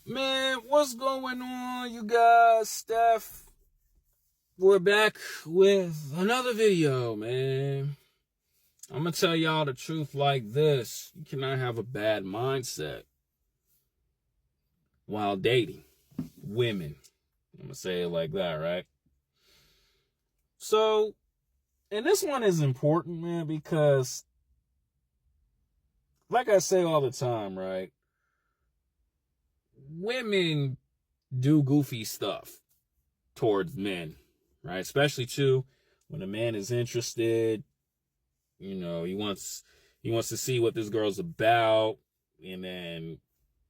Man, what's going on, you guys? Steph, we're back with another video, man. I'm gonna tell y'all the truth like this. You cannot have a bad mindset while dating women. I'm gonna say it like that, right? So, and this one is important, man, because like I say all the time, right? Women do goofy stuff towards men, right? Especially too when a man is interested, he wants to see what this girl's about, and then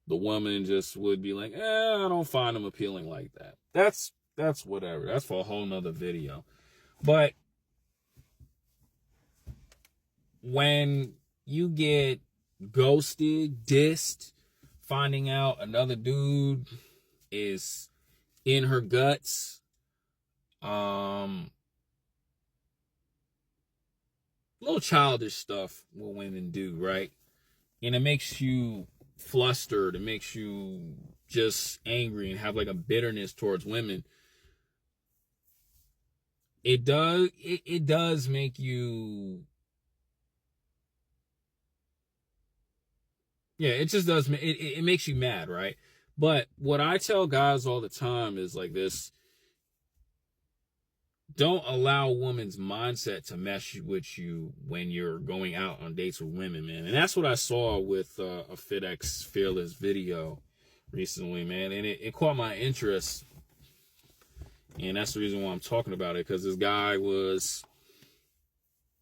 the woman just would be like, I don't find him appealing like that. That's whatever. That's for a whole nother video. But when you get ghosted, dissed, finding out another dude is in her guts, little childish stuff what women do, right? And it makes you flustered. It makes you just angry and have like a bitterness towards women. It does make you, yeah, it just does. It makes you mad, right? But what I tell guys all the time is like this: don't allow a woman's mindset to mess with you when you're going out on dates with women, man. And that's what I saw with a FitX Fearless video recently, man. And it caught my interest. And that's the reason why I'm talking about it, because this guy was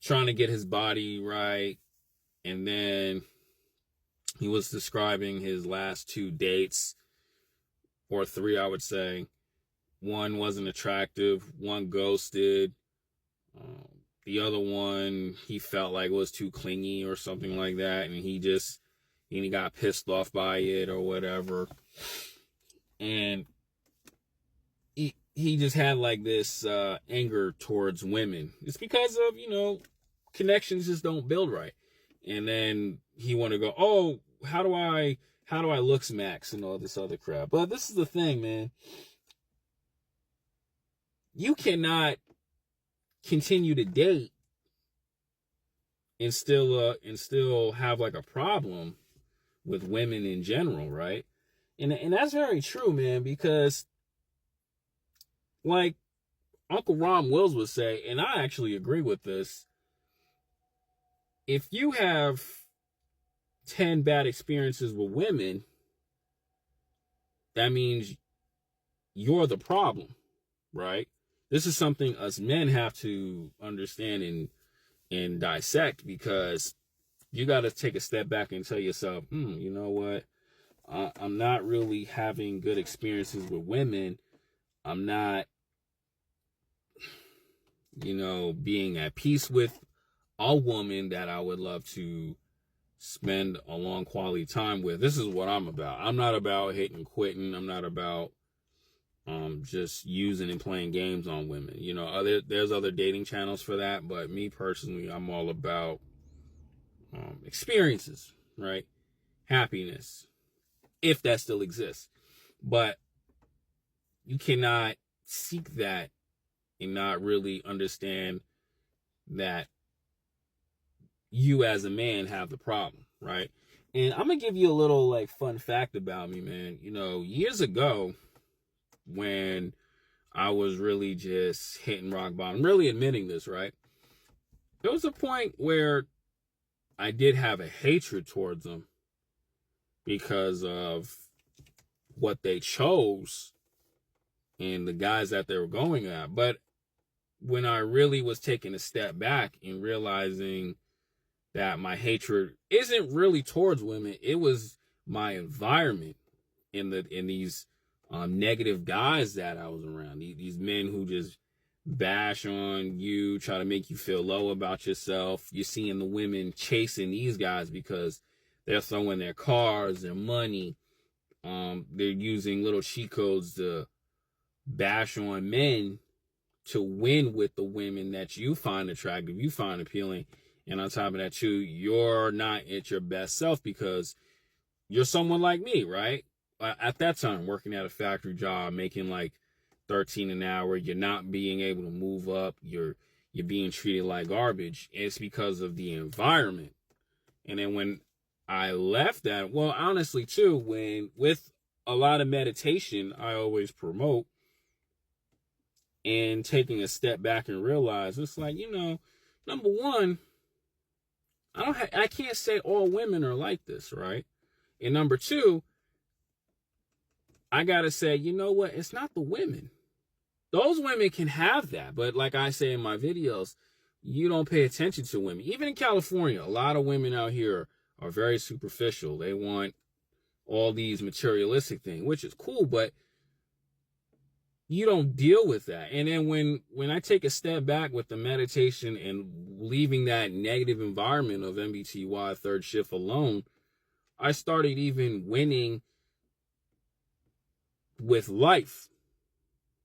trying to get his body right. And then he was describing his last two dates, or three, I would say. One wasn't attractive, one ghosted, the other one he felt like was too clingy or something like that, and he got pissed off by it or whatever. And he just had like this anger towards women. It's because of, connections just don't build right. And then he wanted to go, oh, how do I looks max and all this other crap. But this is the thing, man. You cannot continue to date and still have like a problem with women in general, right? And that's very true, man, because like Uncle Ron Wills would say, and I actually agree with this, if you have 10 bad experiences with women, that means you're the problem, right? This is something us men have to understand and dissect, because you got to take a step back and tell yourself, you know what? I'm not really having good experiences with women. I'm not, being at peace with a woman that I would love to spend a long quality time with. This is what I'm about. I'm not about hitting and quitting. I'm not about just using and playing games on women. There's other dating channels for that, but me personally, I'm all about experiences, right? Happiness, if that still exists. But you cannot seek that and not really understand that you as a man have the problem, right? And I'm gonna give you a little like fun fact about me, man. Years ago, when I was really just hitting rock bottom, really admitting this, right? There was a point where I did have a hatred towards them because of what they chose and the guys that they were going at. But when I really was taking a step back and realizing that my hatred isn't really towards women, it was my environment in these negative guys that I was around. These men who just bash on you, try to make you feel low about yourself. You're seeing the women chasing these guys because they're throwing their cars, their money. They're using little cheat codes to bash on men to win with the women that you find attractive, you find appealing. And on top of that, too, you're not at your best self because you're someone like me, right? at that time, working at a factory job, making like 13 an hour, you're not being able to move up, you're being treated like garbage. It's because of the environment. And then when I left that, well, honestly too, when with a lot of meditation I always promote, and taking a step back and realize it's like, number one, I can't say all women are like this, right? And number two, I gotta say, you know what? It's not the women. Those women can have that, but like I say in my videos, you don't pay attention to women. Even in California, a lot of women out here are very superficial. They want all these materialistic things, which is cool, but you don't deal with that. And then when I take a step back with the meditation and leaving that negative environment of MBTY third shift alone, I started even winning with life.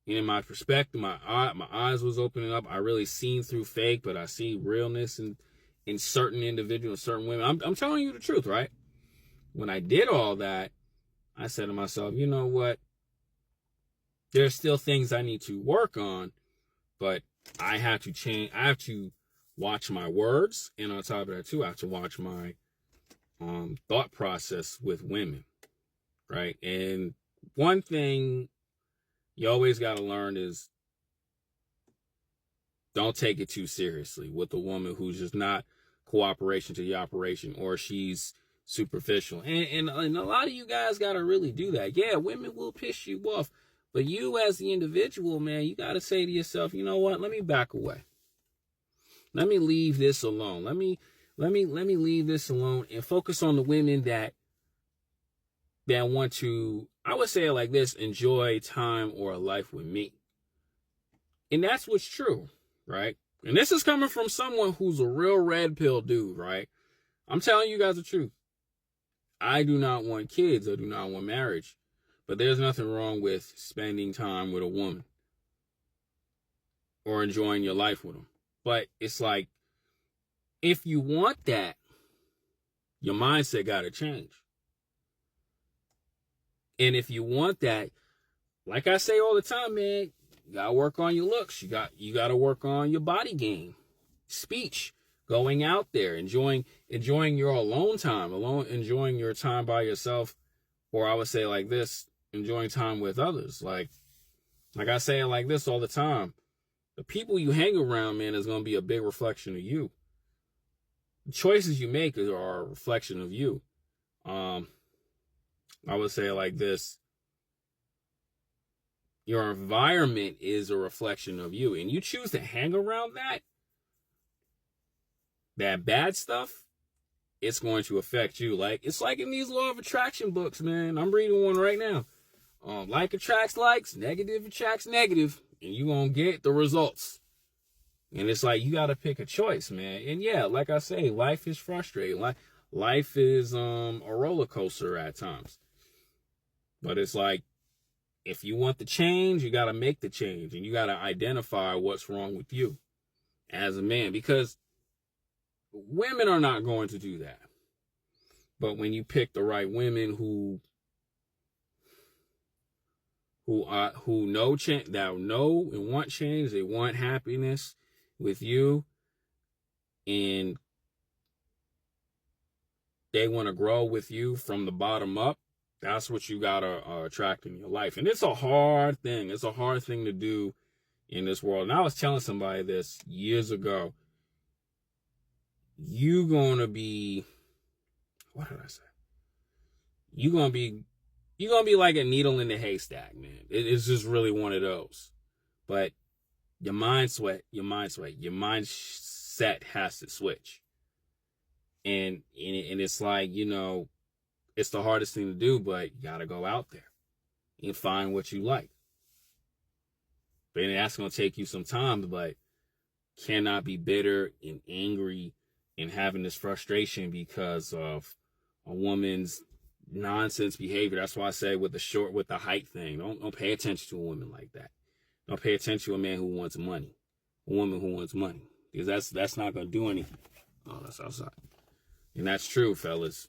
In my perspective, my eyes was opening up. I really seen through fake, but I see realness in certain individuals, certain women. I'm telling you the truth, right? When I did all that, I said to myself, you know what? There's still things I need to work on, but I have to change. I have to watch my words, and on top of that too, I have to watch my thought process with women, right? And one thing you always got to learn is don't take it too seriously with a woman who's just not cooperation to the operation, or she's superficial. And a lot of you guys got to really do that. Yeah, women will piss you off. But you as the individual, man, you got to say to yourself, you know what? Let me back away. Let me leave this alone. Let me leave this alone and focus on the women that want to, I would say it like this, enjoy time or a life with me. And that's what's true, right? And this is coming from someone who's a real red pill dude, right? I'm telling you guys the truth. I do not want kids. I do not want marriage. But there's nothing wrong with spending time with a woman or enjoying your life with them. But it's like, if you want that, your mindset got to change. And if you want that, like I say all the time, man, you got to work on your looks. You got to work on your body game, speech, going out there, enjoying your alone time, enjoying your time by yourself. Or I would say like this, enjoying time with others. Like I say it like this all the time. The people you hang around, man, is going to be a big reflection of you. The choices you make are a reflection of you. I would say it like this. Your environment is a reflection of you. And you choose to hang around that bad stuff, it's going to affect you. Like, it's like in these law of attraction books, man. I'm reading one right now. Like attracts likes, negative attracts negative, and you're going to get the results. And it's like, you got to pick a choice, man. And yeah, like I say, life is frustrating. Life is a roller coaster at times. But it's like, if you want the change, you got to make the change. And you got to identify what's wrong with you as a man. Because women are not going to do that. But when you pick the right women who know change, that know and want change, they want happiness with you, and they want to grow with you from the bottom up, that's what you gotta attract in your life. And it's a hard thing. It's a hard thing to do in this world. And I was telling somebody this years ago. You're gonna be, what did I say? You're gonna be like a needle in the haystack, man. It's just really one of those. But your mindset has to switch. And it's like, it's the hardest thing to do, but you gotta go out there and find what you like. But that's gonna take you some time, but cannot be bitter and angry and having this frustration because of a woman's nonsense behavior. That's why I say with the height thing, don't pay attention to a woman like that. Don't pay attention to a man who wants money, a woman who wants money, because that's not gonna do anything. Oh, that's outside, and that's true, fellas.